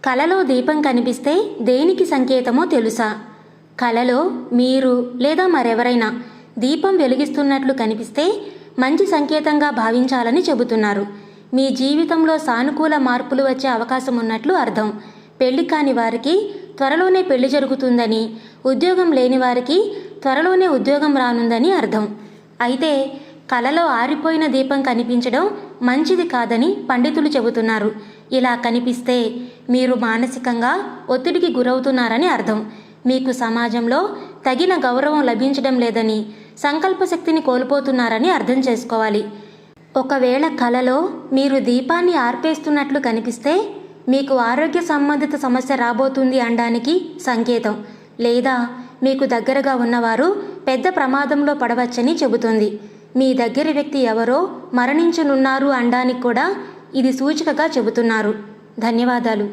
కలలో దీపం కనిపిస్తే దేనికి సంకేతమో తెలుసా? కలలో మీరు లేదా మరెవరైనా దీపం వెలిగిస్తున్నట్లు కనిపిస్తే మంచి సంకేతంగా భావించాలని చెబుతున్నారు. మీ జీవితంలో సానుకూల మార్పులు వచ్చే అవకాశం ఉన్నట్లు అర్థం. పెళ్లి కాని వారికి త్వరలోనే పెళ్లి జరుగుతుందని, ఉద్యోగం లేని వారికి త్వరలోనే ఉద్యోగం రానుందని అర్థం. అయితే కలలో ఆరిపోయిన దీపం కనిపించడం మంచిది కాదని పండితులు చెబుతున్నారు. ఇలా కనిపిస్తే మీరు మానసికంగా ఒత్తిడికి గురవుతున్నారని అర్థం. మీకు సమాజంలో తగిన గౌరవం లభించడం లేదని, సంకల్ప శక్తిని కోల్పోతున్నారని అర్థం చేసుకోవాలి. ఒకవేళ కలలో మీరు దీపాన్ని ఆర్పేస్తున్నట్లు కనిపిస్తే మీకు ఆరోగ్య సంబంధిత సమస్య రాబోతుంది అనడానికి సంకేతం. లేదా మీకు దగ్గరగా ఉన్నవారు పెద్ద ప్రమాదంలో పడవచ్చని చెబుతుంది. మీ దగ్గరి వ్యక్తి ఎవరో మరణించనున్నారు అనడానికి కూడా ఇది సూచికగా చెబుతున్నారు. ధన్యవాదాలు.